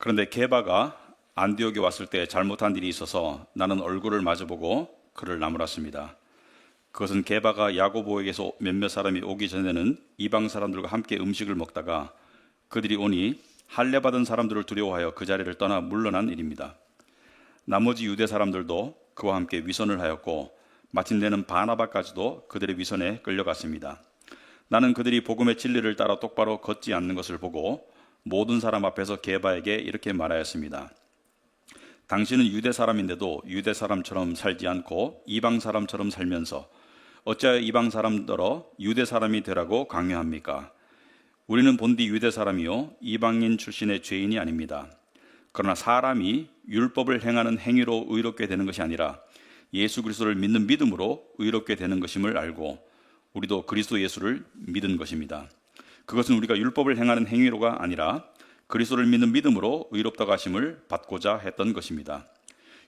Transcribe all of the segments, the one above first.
그런데 게바가 안디옥에 왔을 때 잘못한 일이 있어서 나는 얼굴을 마주보고 그를 나무랐습니다. 그것은 게바가 야고보에게서 몇몇 사람이 오기 전에는 이방 사람들과 함께 음식을 먹다가 그들이 오니 할례 받은 사람들을 두려워하여 그 자리를 떠나 물러난 일입니다. 나머지 유대 사람들도 그와 함께 위선을 하였고 마침내는 바나바까지도 그들의 위선에 끌려갔습니다. 나는 그들이 복음의 진리를 따라 똑바로 걷지 않는 것을 보고 모든 사람 앞에서 게바에게 이렇게 말하였습니다. 당신은 유대 사람인데도 유대 사람처럼 살지 않고 이방 사람처럼 살면서 어찌하여 이방 사람들어 유대 사람이 되라고 강요합니까? 우리는 본디 유대 사람이요 이방인 출신의 죄인이 아닙니다. 그러나 사람이 율법을 행하는 행위로 의롭게 되는 것이 아니라 예수 그리스도를 믿는 믿음으로 의롭게 되는 것임을 알고 우리도 그리스도 예수를 믿은 것입니다. 그것은 우리가 율법을 행하는 행위로가 아니라 그리스도를 믿는 믿음으로 의롭다고 하심을 받고자 했던 것입니다.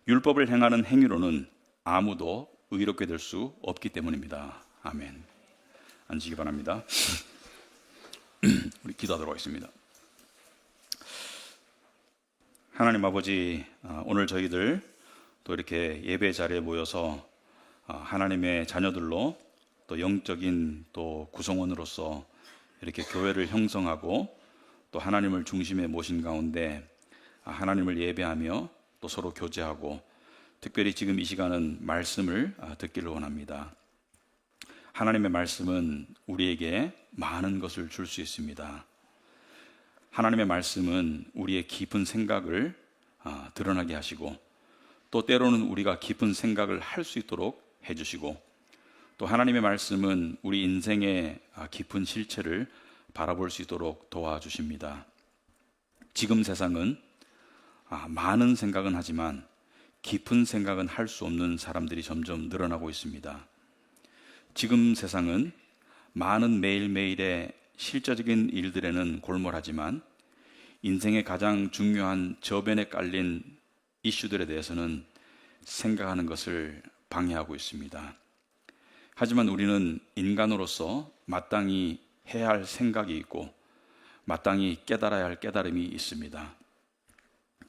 율법을 행하는 행위로는 아무도 의롭게 될 수 없기 때문입니다. 아멘. 앉으시기 바랍니다. 우리 기도하도록 하겠습니다. 하나님 아버지, 오늘 저희들 또 이렇게 예배 자리에 모여서 하나님의 자녀들로 또 영적인 또 구성원으로서 이렇게 교회를 형성하고 또 하나님을 중심에 모신 가운데 하나님을 예배하며 또 서로 교제하고 특별히 지금 이 시간은 말씀을 듣기를 원합니다. 하나님의 말씀은 우리에게 많은 것을 줄 수 있습니다. 하나님의 말씀은 우리의 깊은 생각을 드러나게 하시고 또 때로는 우리가 깊은 생각을 할 수 있도록 해주시고 또 하나님의 말씀은 우리 인생의 깊은 실체를 바라볼 수 있도록 도와주십니다. 지금 세상은 많은 생각은 하지만 깊은 생각은 할 수 없는 사람들이 점점 늘어나고 있습니다. 지금 세상은 많은 매일매일의 실제적인 일들에는 골몰하지만 인생의 가장 중요한 저변에 깔린 이슈들에 대해서는 생각하는 것을 방해하고 있습니다. 하지만 우리는 인간으로서 마땅히 해야 할 생각이 있고 마땅히 깨달아야 할 깨달음이 있습니다.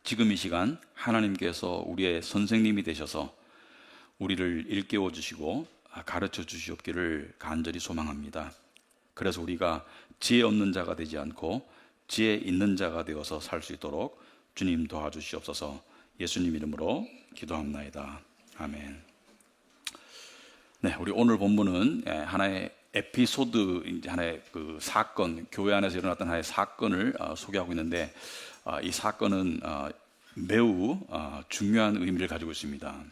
지금 이 시간 하나님께서 우리의 선생님이 되셔서 우리를 일깨워 주시고 가르쳐 주시옵기를 간절히 소망합니다. 그래서 우리가 지혜 없는 자가 되지 않고 지혜 있는 자가 되어서 살 수 있도록 주님 도와주시옵소서. 예수님 이름으로 기도합나이다. 아멘. 네, 우리 오늘 본문은 하나의 에피소드, 이제 하나의 그 사건, 교회 안에서 일어났던 하나의 사건을 소개하고 있는데 이 사건은 매우 중요한 의미를 가지고 있습니다.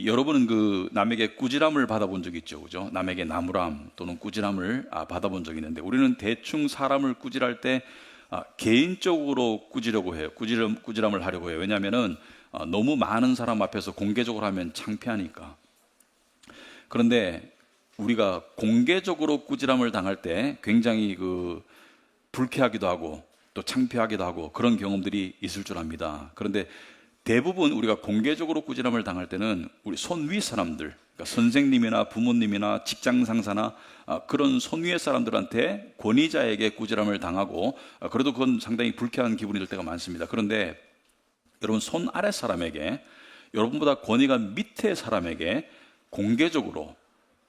여러분은 그 남에게 꾸지람을 받아본 적 있죠, 그죠? 남에게 나무람 또는 꾸지람을 받아본 적이 있는데 우리는 대충 사람을 꾸질할 때 개인적으로 꾸지려고 해요. 꾸지람을 하려고 해요. 왜냐하면은 너무 많은 사람 앞에서 공개적으로 하면 창피하니까. 그런데 우리가 공개적으로 꾸지람을 당할 때 굉장히 불쾌하기도 하고 또 창피하기도 하고 그런 경험들이 있을 줄 압니다. 그런데 대부분 우리가 공개적으로 꾸지람을 당할 때는 우리 손 위 사람들, 그러니까 선생님이나 부모님이나 직장 상사나 그런 손 위의 사람들한테 권위자에게 꾸지람을 당하고 그래도 그건 상당히 불쾌한 기분이 들 때가 많습니다. 그런데 여러분 손 아래 사람에게, 여러분보다 권위가 밑에 사람에게 공개적으로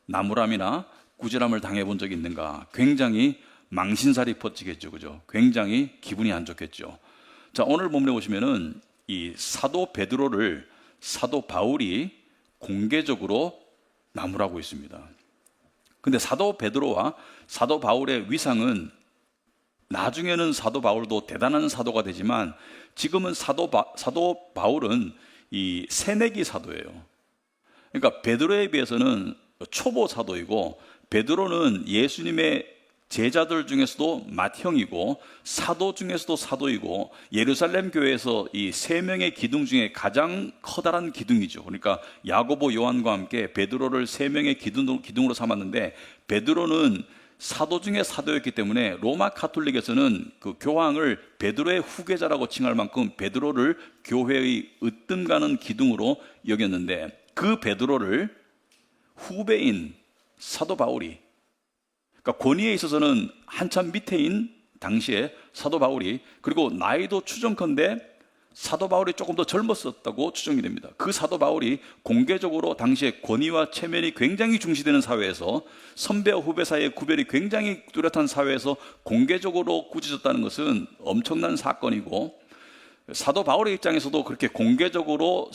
나무람이나 꾸지람을 당해본 적이 있는가? 굉장히 망신살이 퍼지겠죠, 그죠? 굉장히 기분이 안 좋겠죠. 자, 오늘 본문에 보시면은 이 사도 베드로를 사도 바울이 공개적으로 나무라고 있습니다. 근데 사도 베드로와 사도 바울의 위상은 나중에는 사도 바울도 대단한 사도가 되지만 지금은 사도 바울은 이 새내기 사도예요. 그러니까 베드로에 비해서는 초보 사도이고 베드로는 예수님의 제자들 중에서도 맏형이고 사도 중에서도 사도이고 예루살렘 교회에서 이 세 명의 기둥 중에 가장 커다란 기둥이죠. 그러니까 야고보, 요한과 함께 베드로를 세 명의 기둥으로 삼았는데 베드로는 사도 중에 사도였기 때문에 로마 카톨릭에서는 그 교황을 베드로의 후계자라고 칭할 만큼 베드로를 교회의 으뜸 가는 기둥으로 여겼는데 그 베드로를 후배인 사도 바울이, 그러니까 권위에 있어서는 한참 밑에인 당시에 사도 바울이, 그리고 나이도 추정컨대 사도 바울이 조금 더 젊었었다고 추정이 됩니다. 그 사도 바울이 공개적으로 당시에 권위와 체면이 굉장히 중시되는 사회에서, 선배와 후배 사이의 구별이 굉장히 뚜렷한 사회에서 공개적으로 꾸짖었다는 것은 엄청난 사건이고, 사도 바울의 입장에서도 그렇게 공개적으로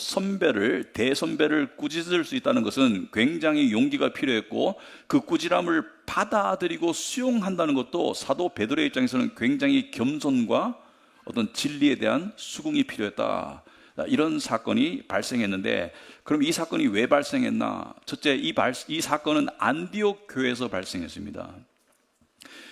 대선배를 꾸짖을 수 있다는 것은 굉장히 용기가 필요했고, 그 꾸지람을 받아들이고 수용한다는 것도 사도 베드로의 입장에서는 굉장히 겸손과 어떤 진리에 대한 수긍이 필요했다. 이런 사건이 발생했는데, 그럼 이 사건이 왜 발생했나? 첫째, 이 사건은 안디옥 교회에서 발생했습니다.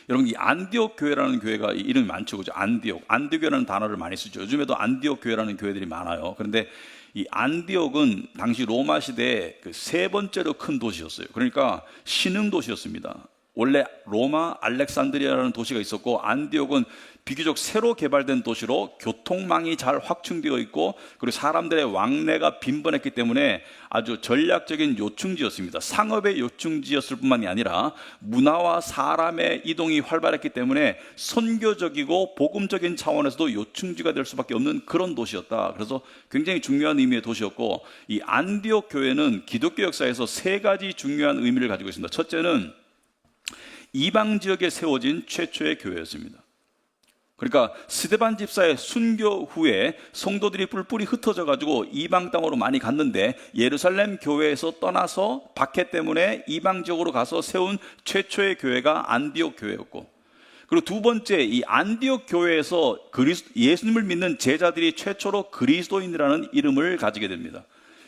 여러분, 이 안디옥 교회라는 교회가 이름이 많죠, 그죠? 안디옥이라는 단어를 많이 쓰죠. 요즘에도 안디옥 교회라는 교회들이 많아요. 그런데 이 안디옥은 당시 로마 시대의 그 세 번째로 큰 도시였어요. 그러니까 신흥 도시였습니다. 원래 로마 알렉산드리아라는 도시가 있었고, 안디옥은 비교적 새로 개발된 도시로 교통망이 잘 확충되어 있고, 그리고 사람들의 왕래가 빈번했기 때문에 아주 전략적인 요충지였습니다. 상업의 요충지였을 뿐만이 아니라 문화와 사람의 이동이 활발했기 때문에 선교적이고 복음적인 차원에서도 요충지가 될 수밖에 없는 그런 도시였다. 그래서 굉장히 중요한 의미의 도시였고, 이 안디옥 교회는 기독교 역사에서 세 가지 중요한 의미를 가지고 있습니다. 첫째는 이방 지역에 세워진 최초의 교회였습니다. 그러니까 스데반 집사의 순교 후에 성도들이 뿔뿔이 흩어져 가지고 이방 땅으로 많이 갔는데, 예루살렘 교회에서 떠나서 박해 때문에 이방 지역으로 가서 세운 최초의 교회가 안디옥 교회였고, 그리고 두 번째, 이 안디옥 교회에서 예수님을 믿는 제자들이 최초로 그리스도인이라는 이름을 가지게 됩니다.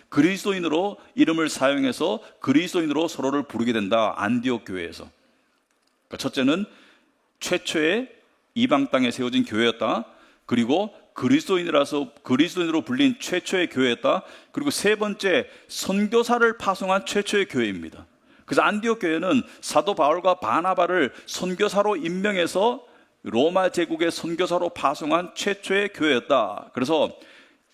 그리스도인으로 이름을 사용해서 그리스도인으로 서로를 부르게 된다, 안디옥 교회에서. 첫째는 최초의 이방 땅에 세워진 교회였다. 그리고 그리스도인으로 불린 최초의 교회였다. 그리고 세 번째, 선교사를 파송한 최초의 교회입니다. 그래서 안디옥 교회는 사도 바울과 바나바를 선교사로 임명해서 로마 제국의 선교사로 파송한 최초의 교회였다. 그래서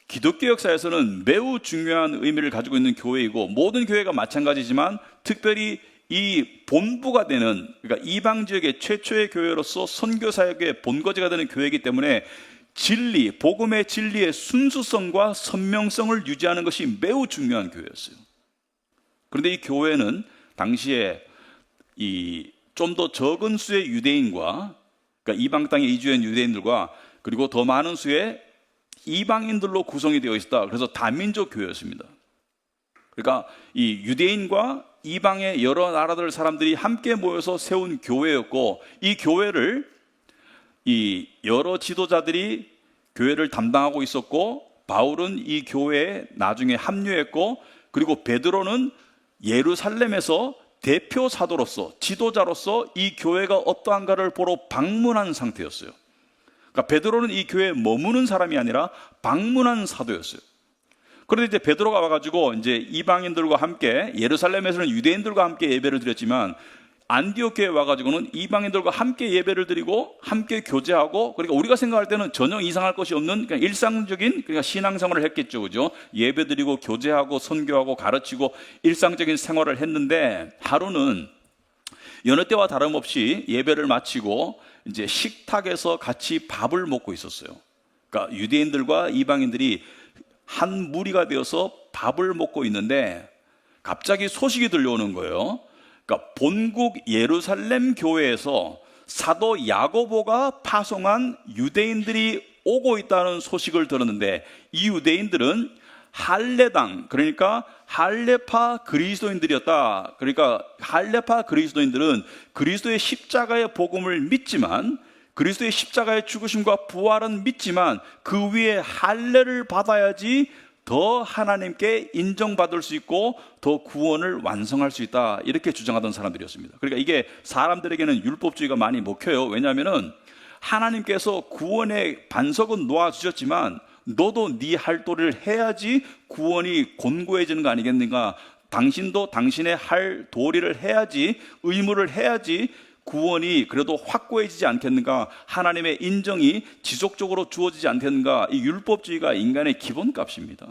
기독교 역사에서는 매우 중요한 의미를 가지고 있는 교회이고, 모든 교회가 마찬가지지만 특별히 이 본부가 되는, 그러니까 이방 지역의 최초의 교회로서 선교사역의 본거지가 되는 교회이기 때문에 복음의 진리의 순수성과 선명성을 유지하는 것이 매우 중요한 교회였어요. 그런데 이 교회는 당시에 좀 더 적은 수의 유대인과, 그러니까 이방 땅에 이주한 유대인들과, 그리고 더 많은 수의 이방인들로 구성이 되어 있었다. 그래서 다민족 교회였습니다. 그러니까 이 유대인과 이방의 여러 나라들 사람들이 함께 모여서 세운 교회였고, 이 교회를 여러 지도자들이 교회를 담당하고 있었고, 바울은 이 교회에 나중에 합류했고, 그리고 베드로는 예루살렘에서 대표 사도로서, 지도자로서 이 교회가 어떠한가를 보러 방문한 상태였어요. 그러니까 베드로는 이 교회에 머무는 사람이 아니라 방문한 사도였어요. 그런데 이제 베드로가 와가지고 이제 이방인들과 함께, 예루살렘에서는 유대인들과 함께 예배를 드렸지만 안디옥 교회에 와가지고는 이방인들과 함께 예배를 드리고 함께 교제하고, 그러니까 우리가 생각할 때는 전혀 이상할 것이 없는 그냥 일상적인, 그러니까 신앙생활을 했겠죠, 그죠? 예배 드리고 교제하고 선교하고 가르치고 일상적인 생활을 했는데, 하루는 여느 때와 다름없이 예배를 마치고 이제 식탁에서 같이 밥을 먹고 있었어요. 그러니까 유대인들과 이방인들이 한 무리가 되어서 밥을 먹고 있는데 갑자기 소식이 들려오는 거예요. 그러니까 본국 예루살렘 교회에서 사도 야고보가 파송한 유대인들이 오고 있다는 소식을 들었는데, 이 유대인들은 할례당, 그러니까 할례파 그리스도인들이었다. 그러니까 할례파 그리스도인들은 그리스도의 십자가의 복음을 믿지만, 그리스도의 십자가의 죽으심과 부활은 믿지만 그 위에 할례를 받아야지 더 하나님께 인정받을 수 있고 더 구원을 완성할 수 있다, 이렇게 주장하던 사람들이었습니다. 그러니까 이게 사람들에게는 율법주의가 많이 먹혀요. 왜냐하면 하나님께서 구원의 반석은 놓아주셨지만 너도 네 할 도리를 해야지 구원이 곤고해지는 거 아니겠는가? 당신도 당신의 할 도리를 해야지, 의무를 해야지 구원이 그래도 확고해지지 않겠는가? 하나님의 인정이 지속적으로 주어지지 않겠는가? 이 율법주의가 인간의 기본값입니다.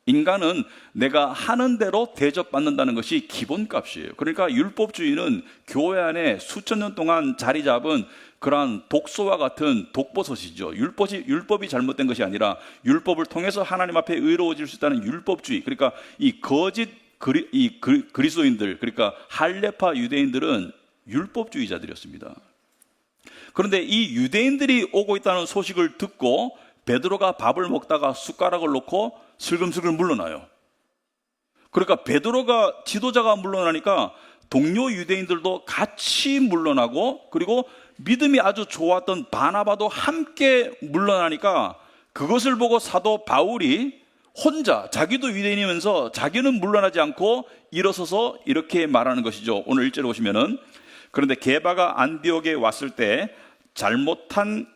인간은 내가 하는 대로 대접받는다는 것이 기본값이에요. 그러니까 율법주의는 교회 안에 수천 년 동안 자리 잡은 그러한 독소와 같은 독버섯이죠. 율법이 잘못된 것이 아니라 율법을 통해서 하나님 앞에 의로워질 수 있다는 율법주의. 그러니까 이 거짓 그리스도인들, 그러니까 할레파 유대인들은 율법주의자들이었습니다. 그런데 이 유대인들이 오고 있다는 소식을 듣고 베드로가 밥을 먹다가 숟가락을 놓고 슬금슬금 물러나요. 그러니까 베드로가 지도자가 물러나니까 동료 유대인들도 같이 물러나고, 그리고 믿음이 아주 좋았던 바나바도 함께 물러나니까 그것을 보고 사도 바울이 혼자, 자기도 유대인이면서 자기는 물러나지 않고 일어서서 이렇게 말하는 것이죠. 오늘 1절에 보시면은, 그런데 게바가 안디옥에 왔을 때 잘못한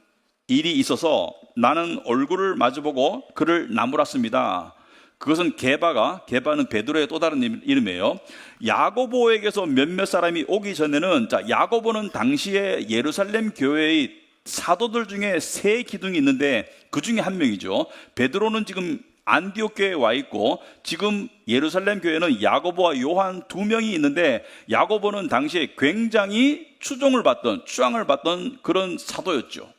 일이 있어서 나는 얼굴을 마주보고 그를 나무랐습니다. 그것은 게바는 베드로의 또 다른 이름이에요. 야고보에게서 몇몇 사람이 오기 전에는, 야고보는 당시에 예루살렘 교회의 사도들 중에 세 기둥이 있는데 그 중에 한 명이죠. 베드로는 지금 안디옥 교회에 와 있고, 지금 예루살렘 교회는 야고보와 요한 두 명이 있는데, 야고보는 당시에 굉장히 추앙을 받던 그런 사도였죠.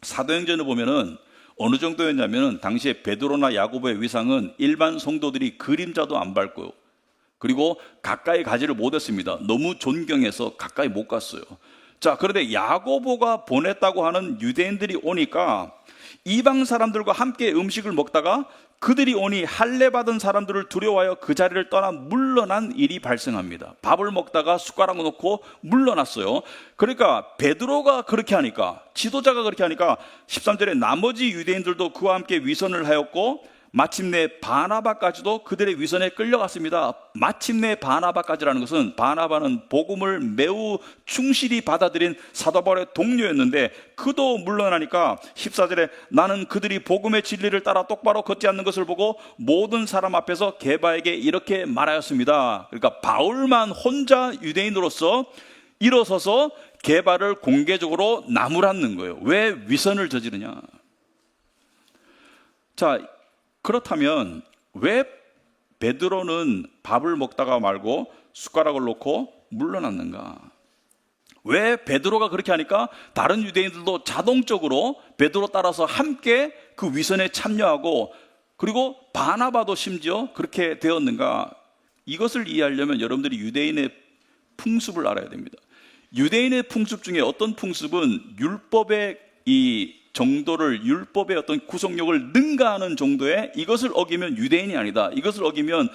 사도행전을 보면은 어느 정도였냐면은, 당시에 베드로나 야고보의 위상은 일반 성도들이 그림자도 안 밟고, 그리고 가까이 가지를 못했습니다. 너무 존경해서 가까이 못 갔어요. 그런데 야고보가 보냈다고 하는 유대인들이 오니까 이방 사람들과 함께 음식을 먹다가 그들이 오니 할례 받은 사람들을 두려워하여 그 자리를 떠나 물러난 일이 발생합니다. 밥을 먹다가 숟가락을 놓고 물러났어요. 그러니까 베드로가 그렇게 하니까, 지도자가 그렇게 하니까 13절에 나머지 유대인들도 그와 함께 위선을 하였고, 마침내 바나바까지도 그들의 위선에 끌려갔습니다. 마침내 바나바까지라는 것은, 바나바는 복음을 매우 충실히 받아들인 사도 바울의 동료였는데 그도 물러나니까 14절에 나는 그들이 복음의 진리를 따라 똑바로 걷지 않는 것을 보고 모든 사람 앞에서 게바에게 이렇게 말하였습니다. 그러니까 바울만 혼자 유대인으로서 일어서서 게바를 공개적으로 나무랐는 거예요. 왜 위선을 저지르냐? 그렇다면 왜 베드로는 밥을 먹다가 말고 숟가락을 놓고 물러났는가? 왜 베드로가 그렇게 하니까 다른 유대인들도 자동적으로 베드로 따라서 함께 그 위선에 참여하고, 그리고 바나바도 심지어 그렇게 되었는가? 이것을 이해하려면 여러분들이 유대인의 풍습을 알아야 됩니다. 유대인의 풍습 중에 어떤 풍습은 율법의 율법의 어떤 구속력을 능가하는 정도의, 이것을 어기면 유대인이 아니다, 이것을 어기면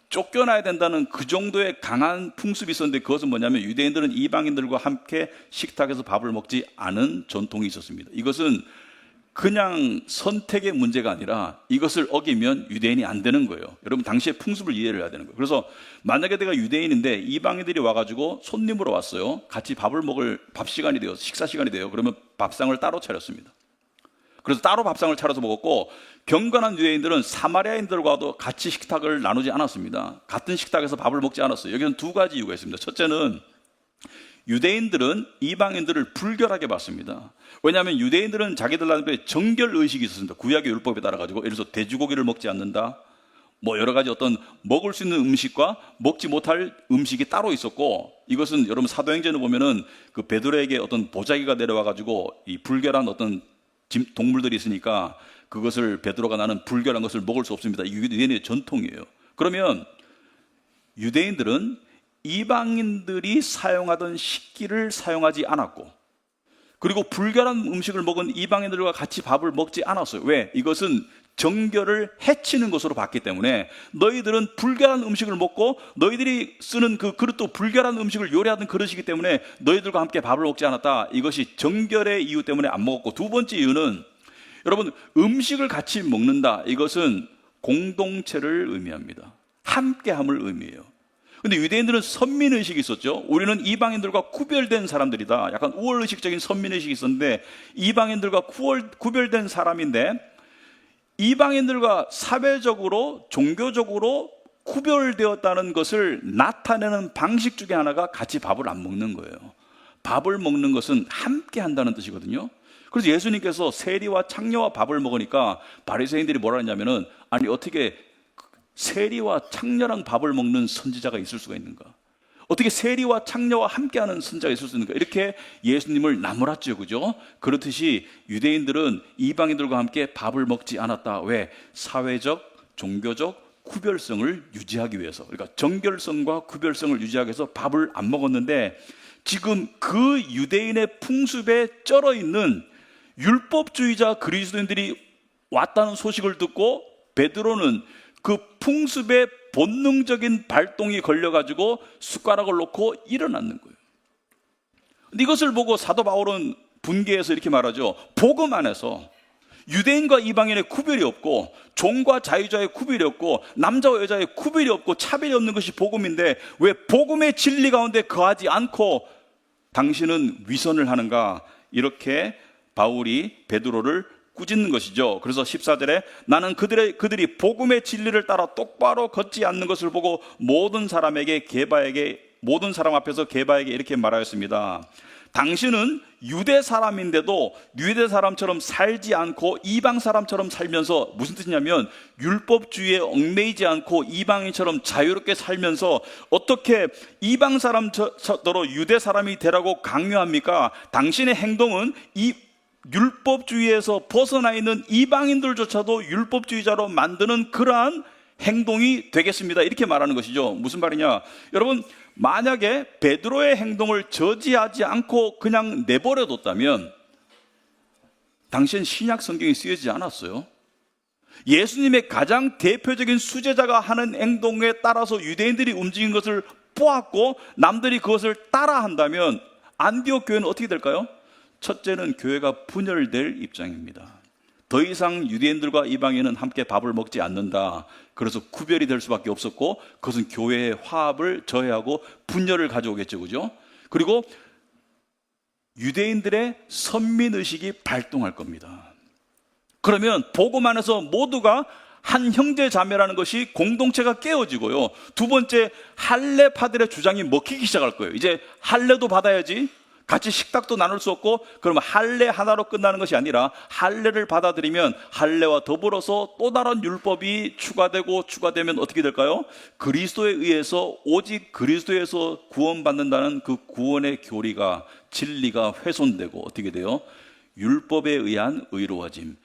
쫓겨나야 된다는 그 정도의 강한 풍습이 있었는데, 그것은 뭐냐면 유대인들은 이방인들과 함께 식탁에서 밥을 먹지 않은 전통이 있었습니다. 이것은 그냥 선택의 문제가 아니라 이것을 어기면 유대인이 안 되는 거예요. 여러분, 당시의 풍습을 이해를 해야 되는 거예요. 그래서 만약에 내가 유대인인데 이방인들이 와가지고 손님으로 왔어요. 같이 밥을 먹을 밥시간이 되어서, 식사 시간이 돼요. 그러면 밥상을 따로 차렸습니다. 그래서 따로 밥상을 차려서 먹었고, 경건한 유대인들은 사마리아인들과도 같이 식탁을 나누지 않았습니다. 같은 식탁에서 밥을 먹지 않았어요. 여기는 두 가지 이유가 있습니다. 첫째는 유대인들은 이방인들을 불결하게 봤습니다. 왜냐하면 유대인들은 자기들 나름의 정결 의식이 있었습니다. 구약의 율법에 따라 가지고, 예를 들어서 돼지고기를 먹지 않는다, 여러 가지 어떤 먹을 수 있는 음식과 먹지 못할 음식이 따로 있었고, 이것은 여러분 사도행전을 보면은 그 베드로에게 어떤 보자기가 내려와 가지고 이 불결한 어떤 동물들이 있으니까 그것을 베드로가 나는 불결한 것을 먹을 수 없습니다. 이게 유대인의 전통이에요. 그러면 유대인들은 이방인들이 사용하던 식기를 사용하지 않았고, 그리고 불결한 음식을 먹은 이방인들과 같이 밥을 먹지 않았어요. 왜? 이것은 정결을 해치는 것으로 봤기 때문에, 너희들은 불결한 음식을 먹고 너희들이 쓰는 그 그릇도 불결한 음식을 요리하던 그릇이기 때문에 너희들과 함께 밥을 먹지 않았다. 이것이 정결의 이유 때문에 안 먹었고, 두 번째 이유는, 여러분, 음식을 같이 먹는다, 이것은 공동체를 의미합니다. 함께함을 의미해요. 근데 유대인들은 선민의식이 있었죠. 우리는 이방인들과 구별된 사람들이다. 약간 우월의식적인 선민의식이 있었는데, 이방인들과 구별된 사람인데, 이방인들과 사회적으로 종교적으로 구별되었다는 것을 나타내는 방식 중에 하나가 같이 밥을 안 먹는 거예요. 밥을 먹는 것은 함께 한다는 뜻이거든요. 그래서 예수님께서 세리와 창녀와 밥을 먹으니까 바리새인들이 뭐라 했냐면은, 아니 어떻게 세리와 창녀랑 밥을 먹는 선지자가 있을 수가 있는가? 어떻게 세리와 창녀와 함께하는 선지자가 있을 수 있는가? 이렇게 예수님을 나무랐죠, 그죠? 그렇듯이 유대인들은 이방인들과 함께 밥을 먹지 않았다. 왜? 사회적, 종교적 구별성을 유지하기 위해서. 그러니까 정결성과 구별성을 유지하기 위해서 밥을 안 먹었는데, 지금 그 유대인의 풍습에 쩔어 있는 율법주의자 그리스도인들이 왔다는 소식을 듣고 베드로는 그 풍습의 본능적인 발동이 걸려가지고 숟가락을 놓고 일어났는 거예요. 근데 이것을 보고 사도 바울은 분개해서 이렇게 말하죠. 복음 안에서 유대인과 이방인의 구별이 없고 종과 자유자의 구별이 없고 남자와 여자의 구별이 없고 차별이 없는 것이 복음인데 왜 복음의 진리 가운데 거하지 않고 당신은 위선을 하는가? 이렇게 바울이 베드로를 꾸짖는 것이죠. 그래서 14절에 나는 그들이 복음의 진리를 따라 똑바로 걷지 않는 것을 보고 모든 사람 앞에서 게바에게 이렇게 말하였습니다. 당신은 유대 사람인데도 유대 사람처럼 살지 않고 이방 사람처럼 살면서, 무슨 뜻이냐면 율법주의에 얽매이지 않고 이방인처럼 자유롭게 살면서 어떻게 이방 사람더러 유대 사람이 되라고 강요합니까? 당신의 행동은 이 율법주의에서 벗어나 있는 이방인들조차도 율법주의자로 만드는 그러한 행동이 되겠습니다. 이렇게 말하는 것이죠. 무슨 말이냐? 여러분, 만약에 베드로의 행동을 저지하지 않고 그냥 내버려뒀다면 당시엔 신약 성경이 쓰여지지 않았어요. 예수님의 가장 대표적인 수제자가 하는 행동에 따라서 유대인들이 움직인 것을 보았고 남들이 그것을 따라한다면 안디옥 교회는 어떻게 될까요? 첫째는 교회가 분열될 입장입니다. 더 이상 유대인들과 이방인은 함께 밥을 먹지 않는다. 그래서 구별이 될 수밖에 없었고 그것은 교회의 화합을 저해하고 분열을 가져오겠죠, 그죠? 그리고 유대인들의 선민의식이 발동할 겁니다. 그러면 복음 안에서 모두가 한 형제 자매라는 것이 공동체가 깨어지고요. 두 번째, 할례파들의 주장이 먹히기 시작할 거예요. 이제 할례도 받아야지, 같이 식탁도 나눌 수 없고, 그러면 할례 하나로 끝나는 것이 아니라 할례를 받아들이면 할례와 더불어서 또 다른 율법이 추가되면 어떻게 될까요? 그리스도에 의해서, 오직 그리스도에서 구원받는다는 그 구원의 교리가, 진리가 훼손되고 어떻게 돼요? 율법에 의한 의로워짐.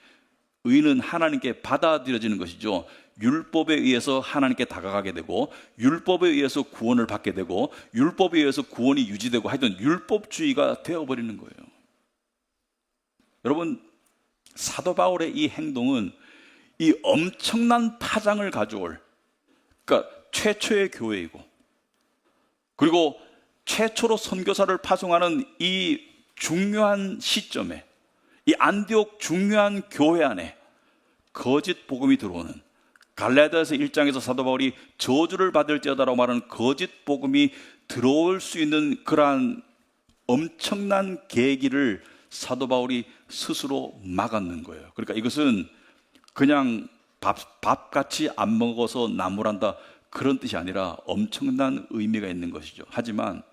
의는 하나님께 받아들여지는 것이죠. 율법에 의해서 하나님께 다가가게 되고 율법에 의해서 구원을 받게 되고 율법에 의해서 구원이 유지되고 하여튼 율법주의가 되어버리는 거예요. 여러분, 사도 바울의 이 행동은 이 엄청난 파장을 가져올, 그러니까 최초의 교회이고 그리고 최초로 선교사를 파송하는 이 중요한 시점에, 이 안디옥 중요한 교회 안에 거짓 복음이 들어오는, 갈라디아서 1장에서 사도 바울이 저주를 받을지어다라고 말하는 거짓 복음이 들어올 수 있는 그러한 엄청난 계기를 사도 바울이 스스로 막았는 거예요. 그러니까 이것은 그냥 밥같이 안 먹어서 나무란다 그런 뜻이 아니라 엄청난 의미가 있는 것이죠. 하지만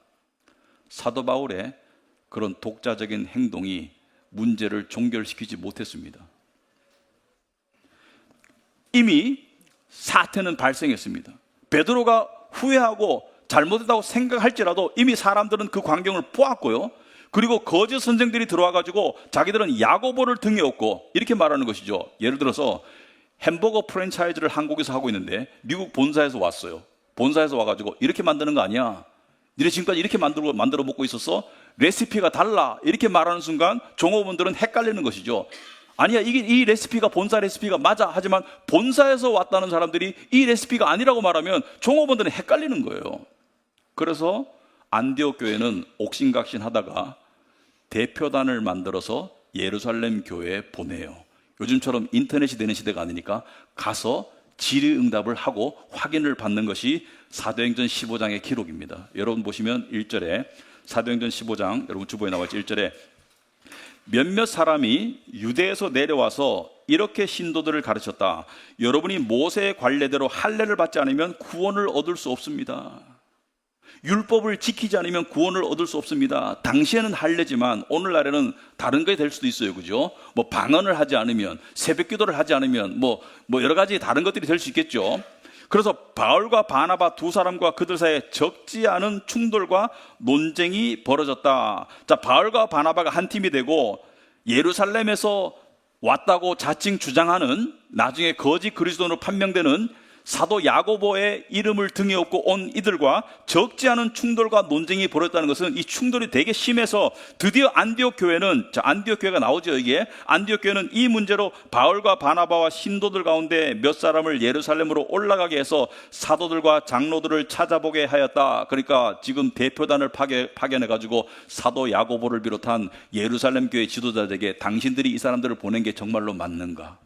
사도 바울의 그런 독자적인 행동이 문제를 종결시키지 못했습니다. 이미 사태는 발생했습니다. 베드로가 후회하고 잘못했다고 생각할지라도 이미 사람들은 그 광경을 보았고요. 그리고 거짓 선생들이 들어와가지고 자기들은 야고보를 등에 업고 이렇게 말하는 것이죠. 예를 들어서 햄버거 프랜차이즈를 한국에서 하고 있는데 미국 본사에서 왔어요. 본사에서 와가지고 이렇게 만드는 거 아니야, 니네 지금까지 이렇게 만들어 먹고 있었어? 레시피가 달라, 이렇게 말하는 순간 종업원들은 헷갈리는 것이죠. 아니야, 이 레시피가 본사 레시피가 맞아. 하지만 본사에서 왔다는 사람들이 이 레시피가 아니라고 말하면 종업원들은 헷갈리는 거예요. 그래서 안디옥 교회는 옥신각신 하다가 대표단을 만들어서 예루살렘 교회에 보내요. 요즘처럼 인터넷이 되는 시대가 아니니까 가서 질의응답을 하고 확인을 받는 것이 사도행전 15장의 기록입니다. 여러분 보시면 1절에, 사도행전 15장 여러분 주보에 나와 있죠. 1절에 몇몇 사람이 유대에서 내려와서 이렇게 신도들을 가르쳤다. 여러분이 모세의 관례대로 할례를 받지 않으면 구원을 얻을 수 없습니다. 율법을 지키지 않으면 구원을 얻을 수 없습니다. 당시에는 할례지만 오늘날에는 다른 게 될 수도 있어요. 그죠? 뭐 방언을 하지 않으면, 새벽 기도를 하지 않으면 뭐 여러 가지 다른 것들이 될 수 있겠죠. 그래서 바울과 바나바 두 사람과 그들 사이에 적지 않은 충돌과 논쟁이 벌어졌다. 자, 바울과 바나바가 한 팀이 되고 예루살렘에서 왔다고 자칭 주장하는, 나중에 거짓 그리스도인으로 판명되는 사도 야고보의 이름을 등에 업고 온 이들과 적지 않은 충돌과 논쟁이 벌어졌다는 것은, 이 충돌이 되게 심해서 드디어 안디옥 교회는, 안디옥 교회가 나오죠. 이게 안디옥 교회는 이 문제로 바울과 바나바와 신도들 가운데 몇 사람을 예루살렘으로 올라가게 해서 사도들과 장로들을 찾아보게 하였다. 그러니까 지금 대표단을 파견해 가지고 사도 야고보를 비롯한 예루살렘 교회 지도자들에게 당신들이 이 사람들을 보낸 게 정말로 맞는가?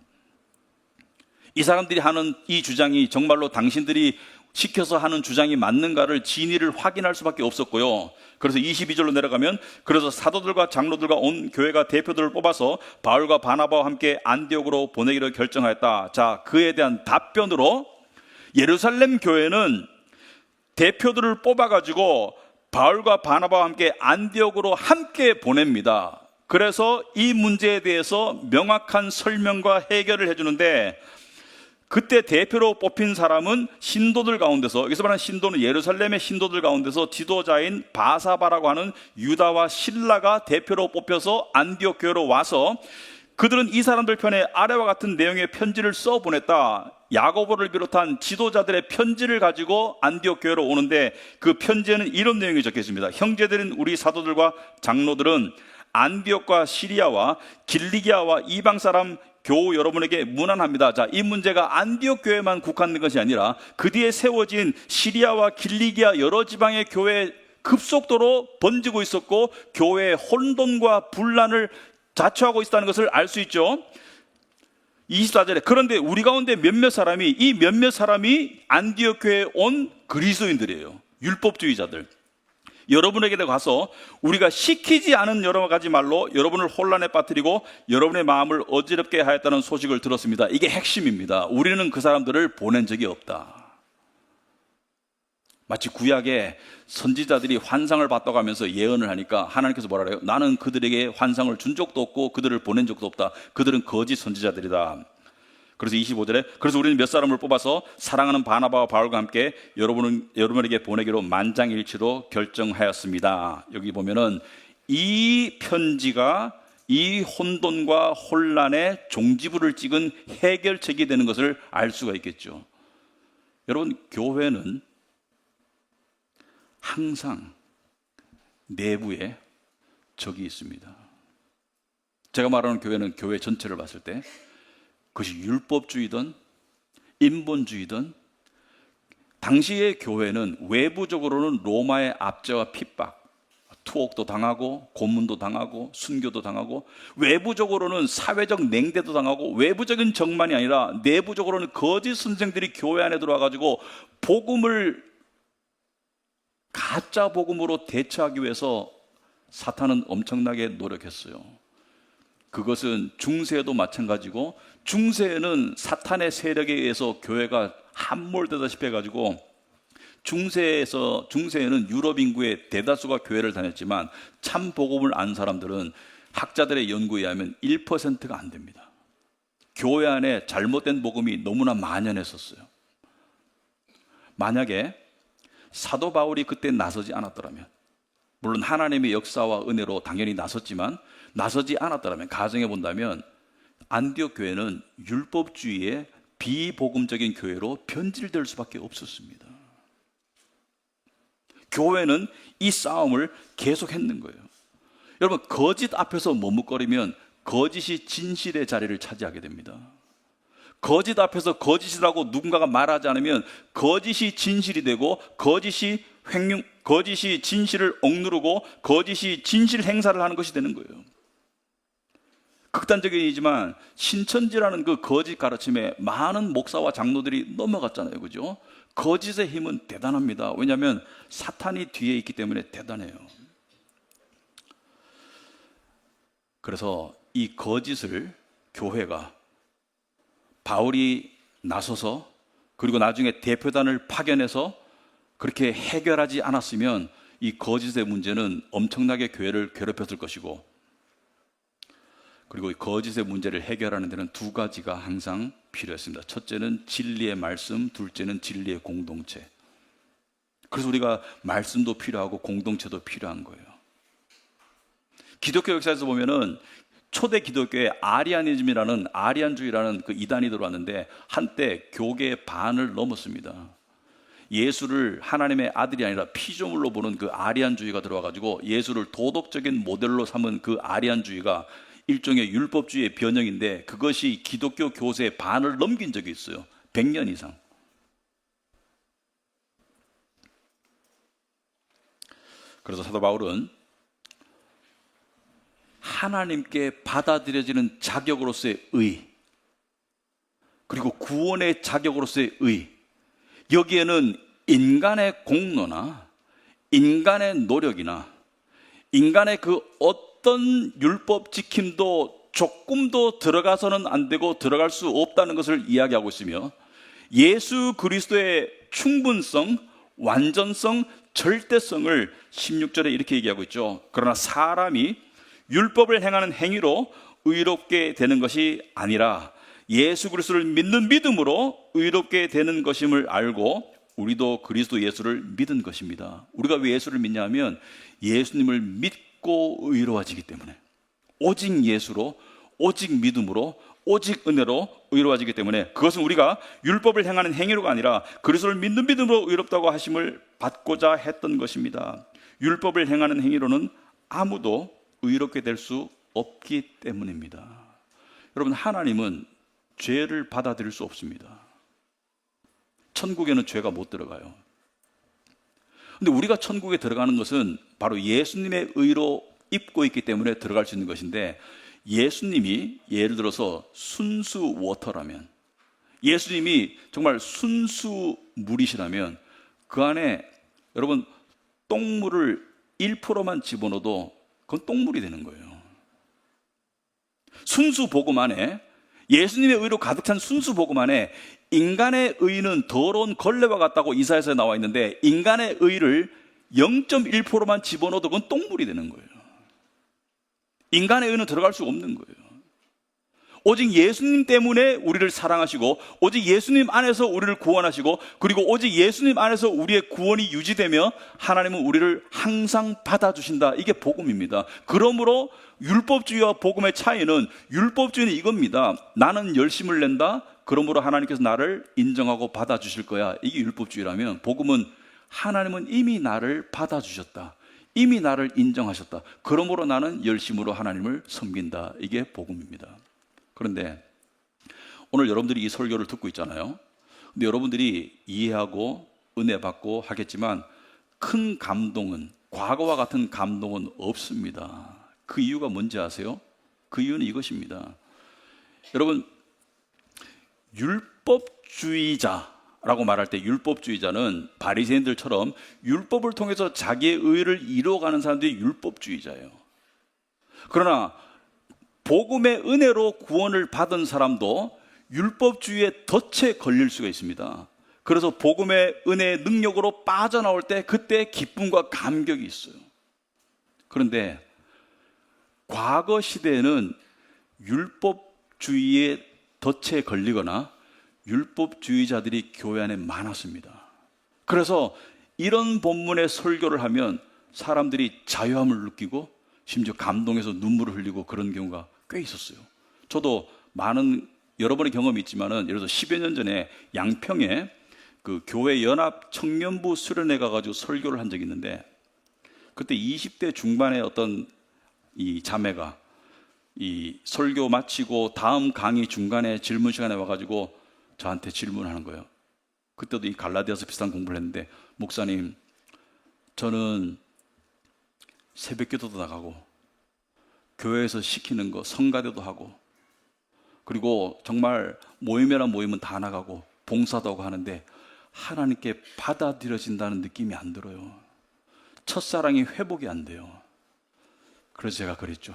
이 사람들이 하는 이 주장이 정말로 당신들이 시켜서 하는 주장이 맞는가를 진위를 확인할 수밖에 없었고요. 그래서 22절로 내려가면, 그래서 사도들과 장로들과 온 교회가 대표들을 뽑아서 바울과 바나바와 함께 안디옥으로 보내기로 결정하였다. 자, 그에 대한 답변으로 예루살렘 교회는 대표들을 뽑아가지고 바울과 바나바와 함께 안디옥으로 함께 보냅니다. 그래서 이 문제에 대해서 명확한 설명과 해결을 해주는데, 그때 대표로 뽑힌 사람은 신도들 가운데서, 여기서 말하는 신도는 예루살렘의 신도들 가운데서 지도자인 바사바라고 하는 유다와 실라가 대표로 뽑혀서 안디옥 교회로 와서, 그들은 이 사람들 편에 아래와 같은 내용의 편지를 써 보냈다. 야고보를 비롯한 지도자들의 편지를 가지고 안디옥 교회로 오는데, 그 편지에는 이런 내용이 적혀 있습니다. 형제들인 우리 사도들과 장로들은 안디옥과 시리아와 길리기아와 이방 사람 교우 여러분에게 문안합니다. 자, 이 문제가 안디옥 교회만 국한된 것이 아니라 그 뒤에 세워진 시리아와 길리기아 여러 지방의 교회에 급속도로 번지고 있었고, 교회의 혼돈과 분란을 자초하고 있다는 것을 알 수 있죠. 24절에 그런데 우리 가운데 이 몇몇 사람이 안디옥 교회에 온 그리스도인들이에요. 율법주의자들. 여러분에게 가서 우리가 시키지 않은 여러 가지 말로 여러분을 혼란에 빠뜨리고 여러분의 마음을 어지럽게 하였다는 소식을 들었습니다. 이게 핵심입니다. 우리는 그 사람들을 보낸 적이 없다. 마치 구약에 선지자들이 환상을 봤다고 하면서 예언을 하니까 하나님께서 뭐라 그래요? 나는 그들에게 환상을 준 적도 없고 그들을 보낸 적도 없다. 그들은 거짓 선지자들이다. 그래서 25절에 그래서 우리는 몇 사람을 뽑아서 사랑하는 바나바와 바울과 함께 여러분에게 보내기로 만장일치로 결정하였습니다. 여기 보면은 이 편지가 이 혼돈과 혼란의 종지부를 찍은 해결책이 되는 것을 알 수가 있겠죠. 여러분, 교회는 항상 내부에 적이 있습니다. 제가 말하는 교회는 교회 전체를 봤을 때, 그것이 율법주의든 인본주의든, 당시의 교회는 외부적으로는 로마의 압제와 핍박, 투옥도 당하고 고문도 당하고 순교도 당하고, 외부적으로는 사회적 냉대도 당하고, 외부적인 적만이 아니라 내부적으로는 거짓 선생들이 교회 안에 들어와가지고 복음을 가짜 복음으로 대처하기 위해서 사탄은 엄청나게 노력했어요. 그것은 중세에도 마찬가지고, 중세에는 사탄의 세력에 의해서 교회가 함몰되다시피 해가지고, 중세에는 유럽 인구의 대다수가 교회를 다녔지만 참 복음을 아는 사람들은 학자들의 연구에 의하면 1%가 안 됩니다. 교회 안에 잘못된 복음이 너무나 만연했었어요. 만약에 사도 바울이 그때 나서지 않았더라면, 물론 하나님의 역사와 은혜로 당연히 나섰지만 나서지 않았더라면, 가정해 본다면 안디옥 교회는 율법주의의 비복음적인 교회로 변질될 수밖에 없었습니다. 교회는 이 싸움을 계속했는 거예요. 여러분, 거짓 앞에서 머뭇거리면 거짓이 진실의 자리를 차지하게 됩니다. 거짓 앞에서 거짓이라고 누군가가 말하지 않으면 거짓이 진실이 되고, 거짓이 진실을 억누르고 거짓이 진실 행사를 하는 것이 되는 거예요. 극단적인 얘기지만 신천지라는 그 거짓 가르침에 많은 목사와 장로들이 넘어갔잖아요. 그죠? 거짓의 힘은 대단합니다. 왜냐하면 사탄이 뒤에 있기 때문에 대단해요. 그래서 이 거짓을 교회가, 바울이 나서서, 그리고 나중에 대표단을 파견해서 그렇게 해결하지 않았으면 이 거짓의 문제는 엄청나게 교회를 괴롭혔을 것이고, 그리고 이 거짓의 문제를 해결하는 데는 두 가지가 항상 필요했습니다. 첫째는 진리의 말씀, 둘째는 진리의 공동체. 그래서 우리가 말씀도 필요하고 공동체도 필요한 거예요. 기독교 역사에서 보면은 초대 기독교에 아리안주의라는 그 이단이 들어왔는데 한때 교계의 반을 넘었습니다. 예수를 하나님의 아들이 아니라 피조물로 보는 그 아리안주의가 들어와가지고 예수를 도덕적인 모델로 삼은 그 아리안주의가 일종의 율법주의의 변형인데, 그것이 기독교 교세의 반을 넘긴 적이 있어요. 100년 이상. 그래서 사도 바울은 하나님께 받아들여지는 자격으로서의 의, 그리고 구원의 자격으로서의 의, 여기에는 인간의 공로나 인간의 노력이나 인간의 그 어떤 율법 지킴도 조금도 들어가서는 안 되고 들어갈 수 없다는 것을 이야기하고 있으며, 예수 그리스도의 충분성, 완전성, 절대성을 16절에 이렇게 얘기하고 있죠. 그러나 사람이 율법을 행하는 행위로 의롭게 되는 것이 아니라 예수 그리스도를 믿는 믿음으로 의롭게 되는 것임을 알고 우리도 그리스도 예수를 믿은 것입니다. 우리가 왜 예수를 믿냐 하면 예수님을 믿고 의로워지기 때문에, 오직 예수로, 오직 믿음으로, 오직 은혜로 의로워지기 때문에, 그것은 우리가 율법을 행하는 행위로가 아니라 그리스도를 믿는 믿음으로 의롭다고 하심을 받고자 했던 것입니다. 율법을 행하는 행위로는 아무도 의롭게 될 수 없기 때문입니다. 여러분, 하나님은 죄를 받아들일 수 없습니다. 천국에는 죄가 못 들어가요. 근데 우리가 천국에 들어가는 것은 바로 예수님의 의로 입고 있기 때문에 들어갈 수 있는 것인데, 예수님이 예를 들어서 순수 워터라면, 예수님이 정말 순수 물이시라면 그 안에 여러분 똥물을 1%만 집어넣어도 그건 똥물이 되는 거예요. 순수 복음 안에, 예수님의 의로 가득 찬 순수 복음 안에 인간의 의는 더러운 걸레와 같다고 이사야서에 나와 있는데, 인간의 의를 0.1%만 집어넣어도 그건 똥물이 되는 거예요. 인간의 의는 들어갈 수 없는 거예요. 오직 예수님 때문에 우리를 사랑하시고, 오직 예수님 안에서 우리를 구원하시고, 그리고 오직 예수님 안에서 우리의 구원이 유지되며 하나님은 우리를 항상 받아주신다. 이게 복음입니다. 그러므로 율법주의와 복음의 차이는, 율법주의는 이겁니다. 나는 열심을 낸다. 그러므로 하나님께서 나를 인정하고 받아주실 거야. 이게 율법주의라면, 복음은 하나님은 이미 나를 받아주셨다. 이미 나를 인정하셨다. 그러므로 나는 열심으로 하나님을 섬긴다. 이게 복음입니다. 그런데 오늘 여러분들이 이 설교를 듣고 있잖아요. 근데 여러분들이 이해하고 은혜 받고 하겠지만 큰 감동은, 과거와 같은 감동은 없습니다. 그 이유가 뭔지 아세요? 그 이유는 이것입니다. 여러분, 율법주의자라고 말할 때, 율법주의자는 바리새인들처럼 율법을 통해서 자기의 의를 이루어가는 사람들이 율법주의자예요. 그러나 복음의 은혜로 구원을 받은 사람도 율법주의의 덫에 걸릴 수가 있습니다. 그래서 복음의 은혜의 능력으로 빠져나올 때 그때 기쁨과 감격이 있어요. 그런데 과거 시대에는 율법주의의 덫에 걸리거나 율법주의자들이 교회 안에 많았습니다. 그래서 이런 본문의 설교를 하면 사람들이 자유함을 느끼고 심지어 감동해서 눈물을 흘리고 그런 경우가 꽤 있었어요. 저도 여러 번의 경험이 있지만은, 예를 들어서 10여 년 전에 양평에 그 교회 연합 청년부 수련회 가가지고 설교를 한 적이 있는데, 그때 20대 중반의 어떤 이 자매가 이 설교 마치고 다음 강의 중간에 질문 시간에 와가지고 저한테 질문하는 거예요. 그때도 이 갈라디아서 비슷한 공부를 했는데, 목사님, 저는 새벽기도도 나가고 교회에서 시키는 거 성가대도 하고, 그리고 정말 모임이란 모임은 다 나가고 봉사도 하고 하는데 하나님께 받아들여진다는 느낌이 안 들어요. 첫사랑이 회복이 안 돼요. 그래서 제가 그랬죠.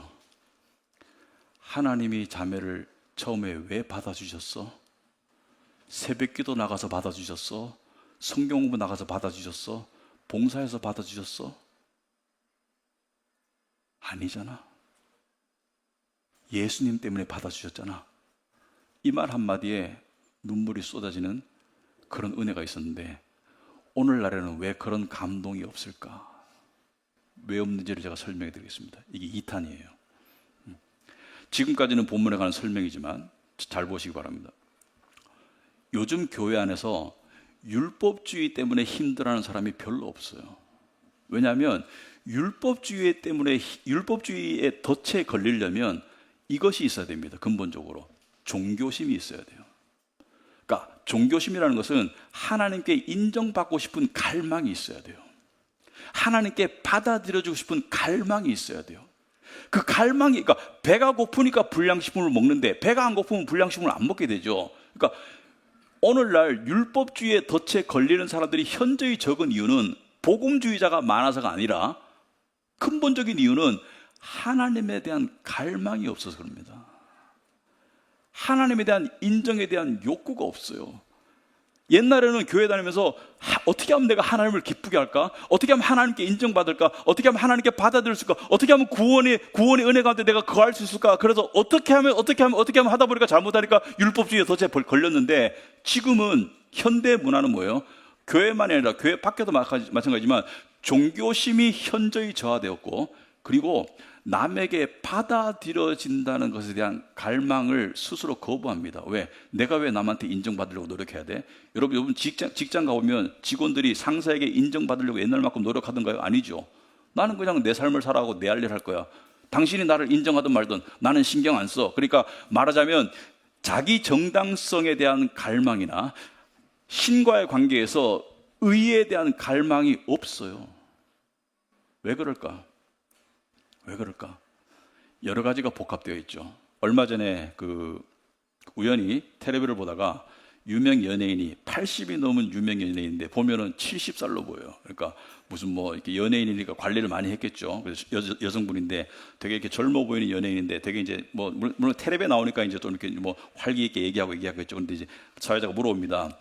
하나님이 자매를 처음에 왜 받아주셨어? 새벽기도 나가서 받아주셨어? 성경 공부 나가서 받아주셨어? 봉사해서 받아주셨어? 아니잖아. 예수님 때문에 받아주셨잖아. 이 말 한마디에 눈물이 쏟아지는 그런 은혜가 있었는데 오늘날에는 왜 그런 감동이 없을까? 왜 없는지를 제가 설명해 드리겠습니다. 이게 2탄이에요. 지금까지는 본문에 관한 설명이지만 잘 보시기 바랍니다. 요즘 교회 안에서 율법주의 때문에 힘들어하는 사람이 별로 없어요. 왜냐하면 율법주의 때문에 율법주의의 덫에 걸리려면 이것이 있어야 됩니다. 근본적으로 종교심이 있어야 돼요. 그러니까 종교심이라는 것은 하나님께 인정받고 싶은 갈망이 있어야 돼요. 하나님께 받아들여주고 싶은 갈망이 있어야 돼요. 그 갈망이, 그러니까 배가 고프니까 불량식품을 먹는데 배가 안 고프면 불량식품을 안 먹게 되죠. 그러니까 오늘날 율법주의의 덫에 걸리는 사람들이 현저히 적은 이유는 복음주의자가 많아서가 아니라 근본적인 이유는 하나님에 대한 갈망이 없어서 그럽니다. 하나님에 대한 인정에 대한 욕구가 없어요. 옛날에는 교회 다니면서 어떻게 하면 내가 하나님을 기쁘게 할까? 어떻게 하면 하나님께 인정받을까? 어떻게 하면 하나님께 받아들일 수 있을까? 어떻게 하면 구원의 은혜 가운데 내가 거할 수 있을까? 그래서 어떻게 하면 하다 보니까 잘못하니까 율법주의에 덫에 걸렸는데 지금은 현대 문화는 뭐예요? 교회만이 아니라 교회 밖에도 마찬가지지만 종교심이 현저히 저하되었고 그리고 남에게 받아들여진다는 것에 대한 갈망을 스스로 거부합니다. 왜? 내가 왜 남한테 인정받으려고 노력해야 돼? 여러분 직장 가보면 직원들이 상사에게 인정받으려고 옛날만큼 노력하던가요? 아니죠. 나는 그냥 내 삶을 살아가고 내 할 일 할 거야. 당신이 나를 인정하든 말든 나는 신경 안 써. 그러니까 말하자면 자기 정당성에 대한 갈망이나 신과의 관계에서 의에 대한 갈망이 없어요. 왜 그럴까? 여러 가지가 복합되어 있죠. 얼마 전에 우연히 텔레비를 보다가 유명 연예인이 80이 넘은 유명 연예인인데 보면은 70살로 보여요. 그러니까 무슨 이렇게 연예인이니까 관리를 많이 했겠죠. 그래서 여성분인데 되게 이렇게 젊어 보이는 연예인인데 되게 이제 물론 텔레비에 나오니까 이제 또 이렇게 활기 있게 얘기하겠죠. 근데 이제 사회자가 물어봅니다.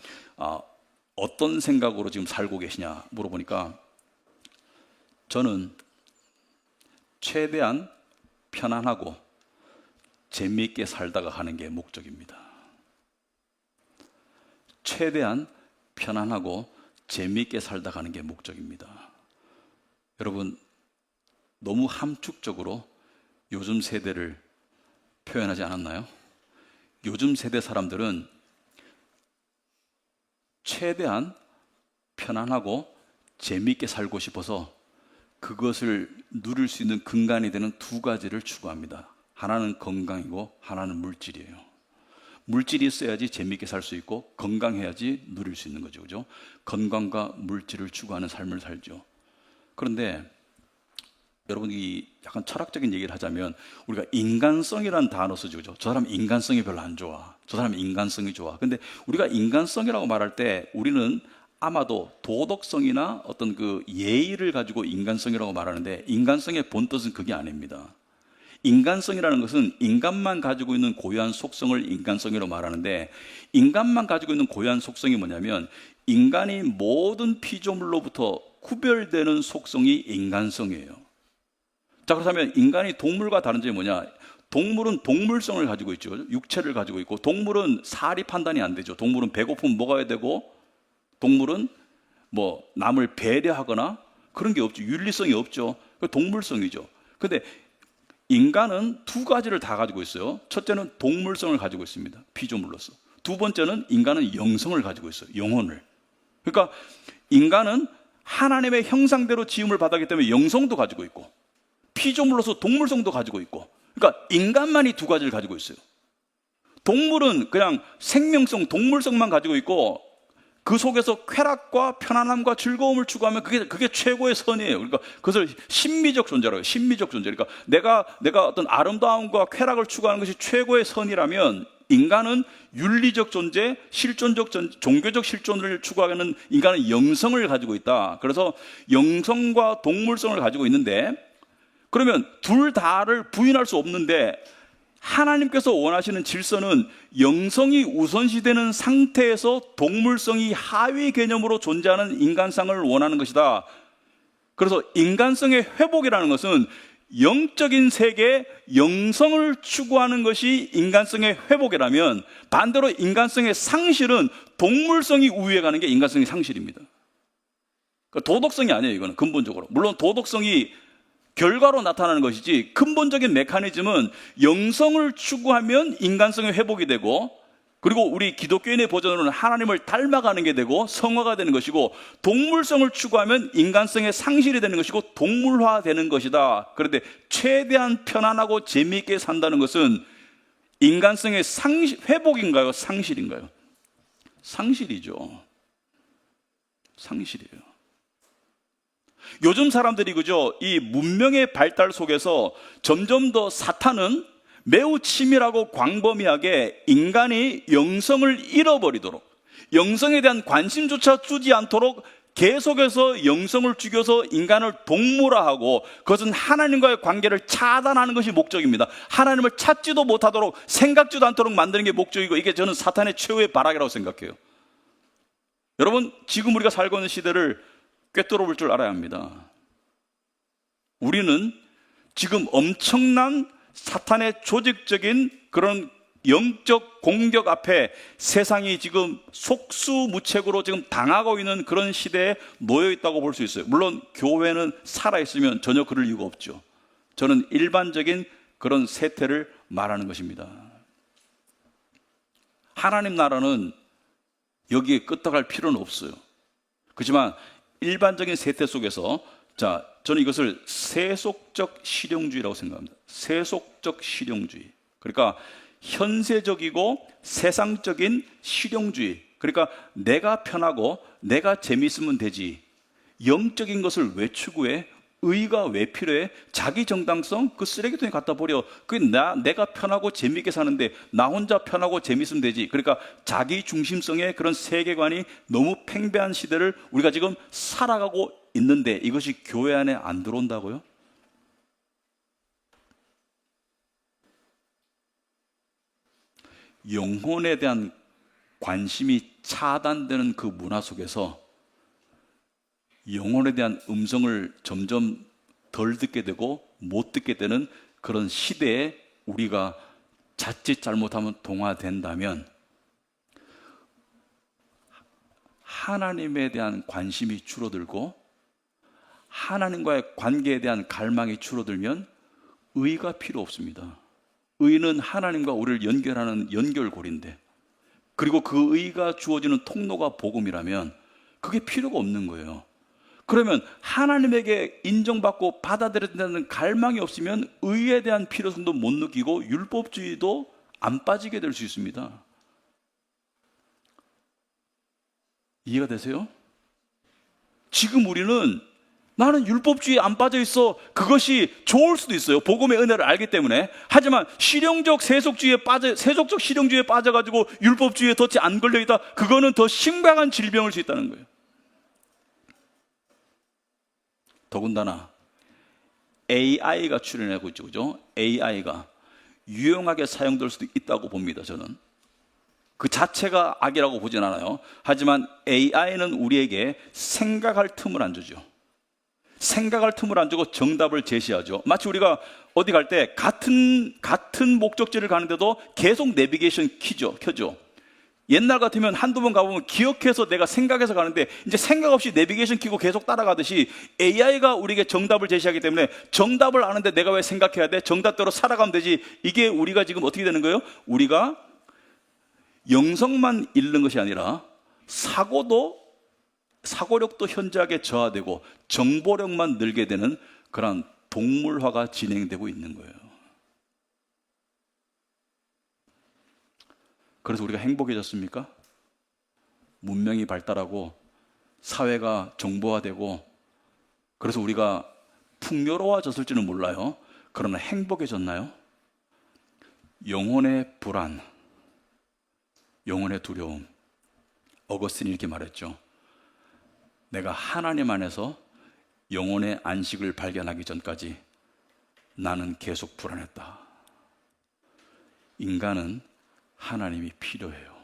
어떤 생각으로 지금 살고 계시냐 물어보니까 저는 최대한 편안하고 재미있게 살다가 가는 게 목적입니다. 최대한 편안하고 재미있게 살다 가는 게 목적입니다. 여러분, 너무 함축적으로 요즘 세대를 표현하지 않았나요? 요즘 세대 사람들은 최대한 편안하고 재미있게 살고 싶어서 그것을 누릴 수 있는 근간이 되는 두 가지를 추구합니다. 하나는 건강이고 하나는 물질이에요. 물질이 있어야지 재미있게 살 수 있고 건강해야지 누릴 수 있는 거죠. 그죠? 건강과 물질을 추구하는 삶을 살죠. 그런데 여러분이 약간 철학적인 얘기를 하자면 우리가 인간성이라는 단어 쓰죠. 그죠? 저 사람 인간성이 별로 안 좋아. 저 사람 인간성이 좋아. 근데 우리가 인간성이라고 말할 때 우리는 아마도 도덕성이나 어떤 예의를 가지고 인간성이라고 말하는데 인간성의 본뜻은 그게 아닙니다. 인간성이라는 것은 인간만 가지고 있는 고유한 속성을 인간성이라고 말하는데 인간만 가지고 있는 고유한 속성이 뭐냐면 인간이 모든 피조물로부터 구별되는 속성이 인간성이에요. 자, 그렇다면 인간이 동물과 다른 점이 뭐냐? 동물은 동물성을 가지고 있죠. 육체를 가지고 있고 동물은 사리 판단이 안 되죠. 동물은 배고프면 먹어야 되고 동물은 남을 배려하거나 그런 게 없죠. 윤리성이 없죠. 동물성이죠. 근데 인간은 두 가지를 다 가지고 있어요. 첫째는 동물성을 가지고 있습니다. 피조물로서. 두 번째는 인간은 영성을 가지고 있어요. 영혼을. 그러니까 인간은 하나님의 형상대로 지음을 받았기 때문에 영성도 가지고 있고 피조물로서 동물성도 가지고 있고 그러니까 인간만이 두 가지를 가지고 있어요. 동물은 그냥 생명성, 동물성만 가지고 있고 그 속에서 쾌락과 편안함과 즐거움을 추구하면 그게 최고의 선이에요. 그러니까 그것을 신미적 존재라고 해요. 신미적 존재. 그러니까 내가 어떤 아름다움과 쾌락을 추구하는 것이 최고의 선이라면 인간은 윤리적 존재, 실존적 종교적 실존을 추구하는 인간은 영성을 가지고 있다. 그래서 영성과 동물성을 가지고 있는데 그러면 둘 다를 부인할 수 없는데 하나님께서 원하시는 질서는 영성이 우선시되는 상태에서 동물성이 하위 개념으로 존재하는 인간상을 원하는 것이다. 그래서 인간성의 회복이라는 것은 영적인 세계에 영성을 추구하는 것이 인간성의 회복이라면, 반대로 인간성의 상실은 동물성이 우위에 가는 게 인간성의 상실입니다. 그러니까 도덕성이 아니에요. 이거는 근본적으로. 물론 도덕성이 결과로 나타나는 것이지, 근본적인 메커니즘은 영성을 추구하면 인간성의 회복이 되고, 그리고 우리 기독교인의 버전으로는 하나님을 닮아가는 게 되고 성화가 되는 것이고, 동물성을 추구하면 인간성의 상실이 되는 것이고 동물화되는 것이다. 그런데 최대한 편안하고 재미있게 산다는 것은 인간성의 회복인가요? 상실인가요? 상실이죠. 상실이에요. 요즘 사람들이 이 문명의 발달 속에서 점점 더 사탄은 매우 치밀하고 광범위하게 인간이 영성을 잃어버리도록, 영성에 대한 관심조차 주지 않도록 계속해서 영성을 죽여서 인간을 동물화하고, 그것은 하나님과의 관계를 차단하는 것이 목적입니다. 하나님을 찾지도 못하도록, 생각지도 않도록 만드는 게 목적이고, 이게 저는 사탄의 최후의 발악이라고 생각해요. 여러분, 지금 우리가 살고 있는 시대를 꿰뚫어 볼 줄 알아야 합니다. 우리는 지금 엄청난 사탄의 조직적인 그런 영적 공격 앞에 세상이 지금 속수무책으로 지금 당하고 있는 그런 시대에 놓여 있다고 볼 수 있어요. 물론 교회는 살아있으면 전혀 그럴 이유가 없죠. 저는 일반적인 그런 세태를 말하는 것입니다. 하나님 나라는 여기에 끄떡할 필요는 없어요. 그렇지만 일반적인 세태 속에서, 저는 이것을 세속적 실용주의라고 생각합니다. 세속적 실용주의. 그러니까 현세적이고 세상적인 실용주의. 그러니까 내가 편하고 내가 재미있으면 되지, 영적인 것을 왜 추구해? 의가 왜 필요해? 자기 정당성? 그 쓰레기통에 갖다 버려. 내가 편하고 재미있게 사는데 나 혼자 편하고 재미있으면 되지. 그러니까 자기 중심성의 그런 세계관이 너무 팽배한 시대를 우리가 지금 살아가고 있는데, 이것이 교회 안에 안 들어온다고요? 영혼에 대한 관심이 차단되는 그 문화 속에서 영혼에 대한 음성을 점점 덜 듣게 되고 못 듣게 되는 그런 시대에 우리가 자칫 잘못하면 동화된다면, 하나님에 대한 관심이 줄어들고 하나님과의 관계에 대한 갈망이 줄어들면 의가 필요 없습니다. 의는 하나님과 우리를 연결하는 연결고리인데, 그리고 그 의가 주어지는 통로가 복음이라면 그게 필요가 없는 거예요. 그러면 하나님에게 인정받고 받아들여야 된다는 갈망이 없으면 의에 대한 필요성도 못 느끼고 율법주의도 안 빠지게 될 수 있습니다. 이해가 되세요? 지금 우리는 나는 율법주의에 안 빠져 있어, 그것이 좋을 수도 있어요. 복음의 은혜를 알기 때문에. 하지만 실용적 세속적 실용주의에 빠져가지고 율법주의에 덫이 안 걸려있다, 그거는 더 심각한 질병일 수 있다는 거예요. 더군다나 AI가 출현하고 있죠, 그죠? AI가 유용하게 사용될 수도 있다고 봅니다. 저는 그 자체가 악이라고 보진 않아요. 하지만 AI는 우리에게 생각할 틈을 안 주죠. 생각할 틈을 안 주고 정답을 제시하죠. 마치 우리가 어디 갈 때 같은 목적지를 가는데도 계속 내비게이션 켜죠. 옛날 같으면 한두 번 가보면 기억해서 내가 생각해서 가는데, 이제 생각 없이 내비게이션 켜고 계속 따라가듯이 AI가 우리에게 정답을 제시하기 때문에 정답을 아는데 내가 왜 생각해야 돼? 정답대로 살아가면 되지. 이게 우리가 지금 어떻게 되는 거예요? 우리가 영성만 잃는 것이 아니라 사고력도 현저하게 저하되고 정보력만 늘게 되는 그런 동물화가 진행되고 있는 거예요. 그래서 우리가 행복해졌습니까? 문명이 발달하고 사회가 정보화되고 그래서 우리가 풍요로워졌을지는 몰라요. 그러나 행복해졌나요? 영혼의 불안, 영혼의 두려움. 어거스틴이 이렇게 말했죠. 내가 하나님 안에서 영혼의 안식을 발견하기 전까지 나는 계속 불안했다. 인간은 하나님이 필요해요.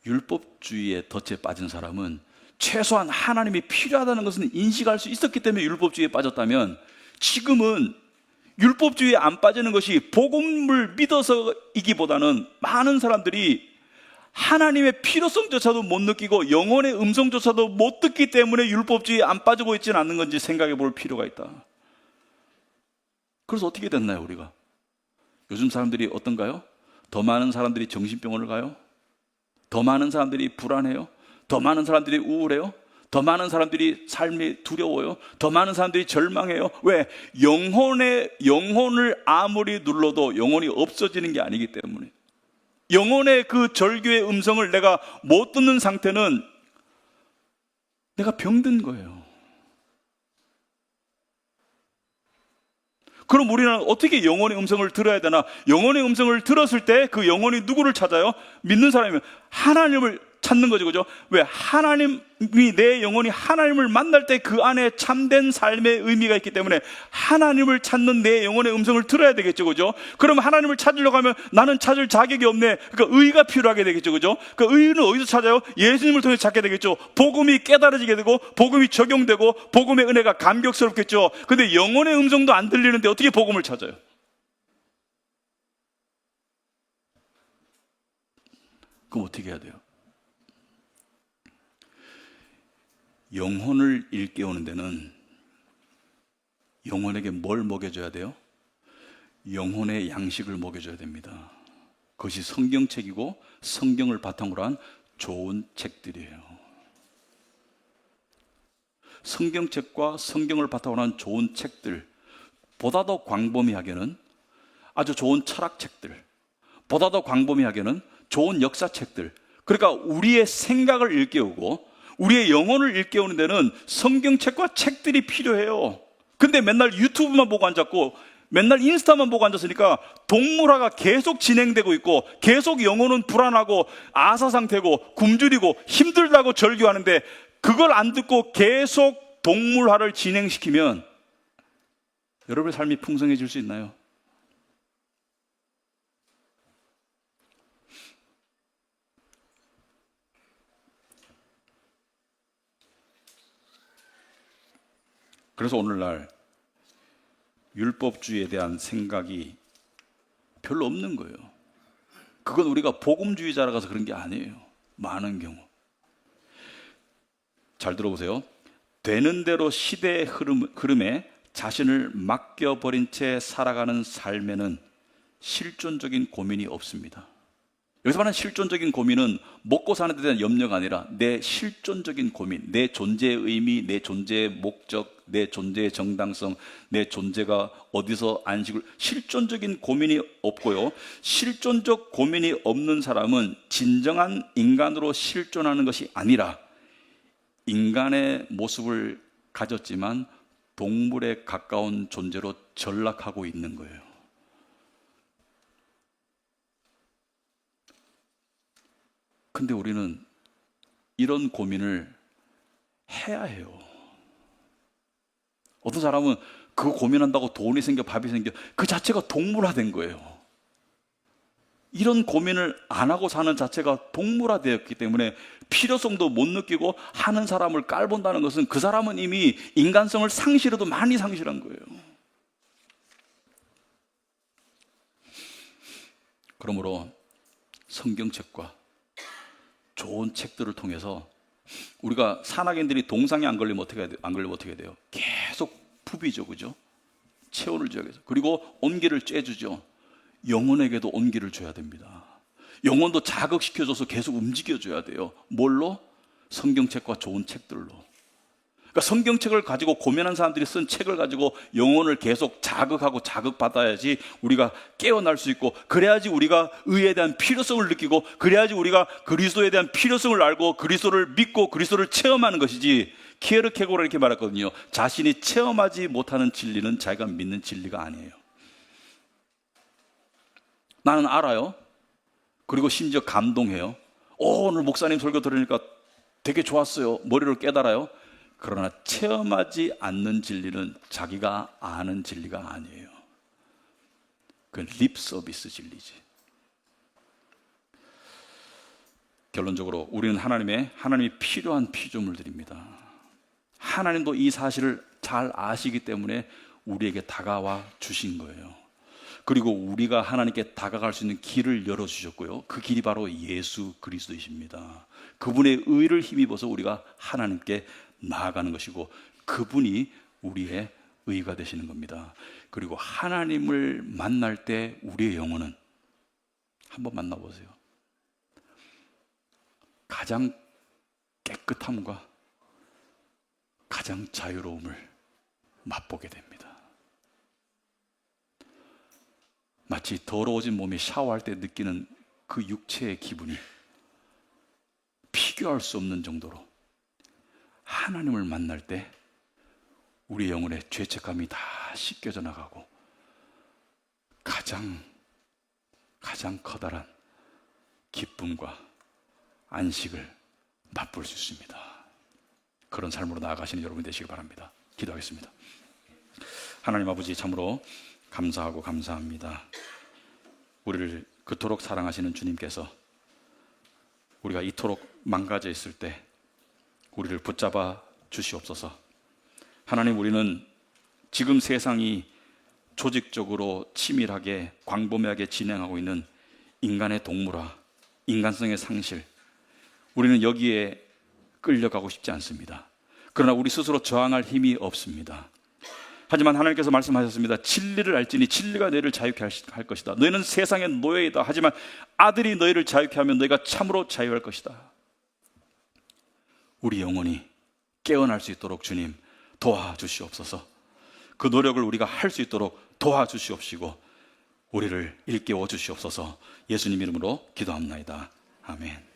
율법주의에 덫에 빠진 사람은 최소한 하나님이 필요하다는 것은 인식할 수 있었기 때문에 율법주의에 빠졌다면, 지금은 율법주의에 안 빠지는 것이 복음을 믿어서이기보다는 많은 사람들이 하나님의 필요성조차도 못 느끼고 영혼의 음성조차도 못 듣기 때문에 율법주의에 안 빠지고 있지는 않는 건지 생각해 볼 필요가 있다. 그래서 어떻게 됐나요, 우리가? 요즘 사람들이 어떤가요? 더 많은 사람들이 정신병원을 가요? 더 많은 사람들이 불안해요? 더 많은 사람들이 우울해요? 더 많은 사람들이 삶이 두려워요? 더 많은 사람들이 절망해요? 왜? 영혼을 아무리 눌러도 영혼이 없어지는 게 아니기 때문에. 영혼의 그 절규의 음성을 내가 못 듣는 상태는 내가 병든 거예요. 그럼 우리는 어떻게 영혼의 음성을 들어야 되나? 영혼의 음성을 들었을 때 그 영혼이 누구를 찾아요? 믿는 사람이면 하나님을 찾는 거죠, 그죠? 왜? 하나님이, 내 영혼이 하나님을 만날 때 그 안에 참된 삶의 의미가 있기 때문에 하나님을 찾는 내 영혼의 음성을 들어야 되겠죠, 그죠? 그럼 하나님을 찾으려고 하면 나는 찾을 자격이 없네. 그러니까 의가 필요하게 되겠죠, 그죠? 그 의는 어디서 찾아요? 예수님을 통해 찾게 되겠죠. 복음이 깨달아지게 되고 복음이 적용되고 복음의 은혜가 감격스럽겠죠. 근데 영혼의 음성도 안 들리는데 어떻게 복음을 찾아요? 그럼 어떻게 해야 돼요? 영혼을 일깨우는 데는 영혼에게 뭘 먹여줘야 돼요? 영혼의 양식을 먹여줘야 됩니다. 그것이 성경책이고 성경을 바탕으로 한 좋은 책들이에요. 성경책과 성경을 바탕으로 한 좋은 책들, 보다 더 광범위하게는 아주 좋은 철학책들, 보다 더 광범위하게는 좋은 역사책들. 그러니까 우리의 생각을 일깨우고 우리의 영혼을 일깨우는 데는 성경책과 책들이 필요해요. 근데 맨날 유튜브만 보고 앉았고 맨날 인스타만 보고 앉았으니까 동물화가 계속 진행되고 있고 계속 영혼은 불안하고 아사 상태고 굶주리고 힘들다고 절규하는데, 그걸 안 듣고 계속 동물화를 진행시키면 여러분의 삶이 풍성해질 수 있나요? 그래서 오늘날 율법주의에 대한 생각이 별로 없는 거예요. 그건 우리가 복음주의자라서 그런 게 아니에요. 많은 경우. 잘 들어보세요. 되는 대로 시대의 흐름에 자신을 맡겨버린 채 살아가는 삶에는 실존적인 고민이 없습니다. 여기서 말하는 실존적인 고민은 먹고 사는 데 대한 염려가 아니라 내 실존적인 고민, 내 존재의 의미, 내 존재의 목적, 내 존재의 정당성, 내 존재가 어디서 안식을, 실존적인 고민이 없고요. 실존적 고민이 없는 사람은 진정한 인간으로 실존하는 것이 아니라 인간의 모습을 가졌지만 동물에 가까운 존재로 전락하고 있는 거예요. 근데 우리는 이런 고민을 해야 해요. 어떤 사람은 그거 고민한다고 돈이 생겨 밥이 생겨, 그 자체가 동물화된 거예요. 이런 고민을 안 하고 사는 자체가 동물화되었기 때문에 필요성도 못 느끼고 하는 사람을 깔본다는 것은 그 사람은 이미 인간성을 상실해도 많이 상실한 거예요. 그러므로 성경책과 좋은 책들을 통해서 우리가 산악인들이 동상에 안 걸리면 어떻게 돼요? 계속 부비죠, 그죠? 체온을 줘야 돼요. 그리고 온기를 쬐주죠. 영혼에게도 온기를 줘야 됩니다. 영혼도 자극시켜줘서 계속 움직여줘야 돼요. 뭘로? 성경책과 좋은 책들로. 그러니까 성경책을 가지고 고민한 사람들이 쓴 책을 가지고 영혼을 계속 자극하고 자극받아야지 우리가 깨어날 수 있고, 그래야지 우리가 의에 대한 필요성을 느끼고, 그래야지 우리가 그리스도에 대한 필요성을 알고 그리스도를 믿고 그리스도를 체험하는 것이지. 키에르케고르가 이렇게 말했거든요. 자신이 체험하지 못하는 진리는 자기가 믿는 진리가 아니에요. 나는 알아요. 그리고 심지어 감동해요. 오늘 목사님 설교 들으니까 되게 좋았어요. 머리로 깨달아요. 그러나 체험하지 않는 진리는 자기가 아는 진리가 아니에요. 그건 립 서비스 진리지. 결론적으로 우리는 하나님이 필요한 피조물들입니다. 하나님도 이 사실을 잘 아시기 때문에 우리에게 다가와 주신 거예요. 그리고 우리가 하나님께 다가갈 수 있는 길을 열어주셨고요. 그 길이 바로 예수 그리스도이십니다. 그분의 의를 힘입어서 우리가 하나님께 나아가는 것이고, 그분이 우리의 의가 되시는 겁니다. 그리고 하나님을 만날 때 우리의 영혼은, 한번 만나보세요, 가장 깨끗함과 가장 자유로움을 맛보게 됩니다. 마치 더러워진 몸이 샤워할 때 느끼는 그 육체의 기분이 비교할 수 없는 정도로 하나님을 만날 때 우리 영혼의 죄책감이 다 씻겨져 나가고 가장 커다란 기쁨과 안식을 맛볼 수 있습니다. 그런 삶으로 나아가시는 여러분 되시기 바랍니다. 기도하겠습니다. 하나님 아버지, 참으로 감사하고 감사합니다. 우리를 그토록 사랑하시는 주님께서 우리가 이토록 망가져 있을 때 우리를 붙잡아 주시옵소서. 하나님, 우리는 지금 세상이 조직적으로 치밀하게 광범위하게 진행하고 있는 인간의 동물화, 인간성의 상실, 우리는 여기에 끌려가고 싶지 않습니다. 그러나 우리 스스로 저항할 힘이 없습니다. 하지만 하나님께서 말씀하셨습니다. 진리를 알지니 진리가 너희를 자유케 할 것이다. 너희는 세상의 노예이다. 하지만 아들이 너희를 자유케 하면 너희가 참으로 자유할 것이다. 우리 영혼이 깨어날 수 있도록 주님 도와주시옵소서. 그 노력을 우리가 할 수 있도록 도와주시옵시고 우리를 일깨워 주시옵소서. 예수님 이름으로 기도합나이다. 아멘.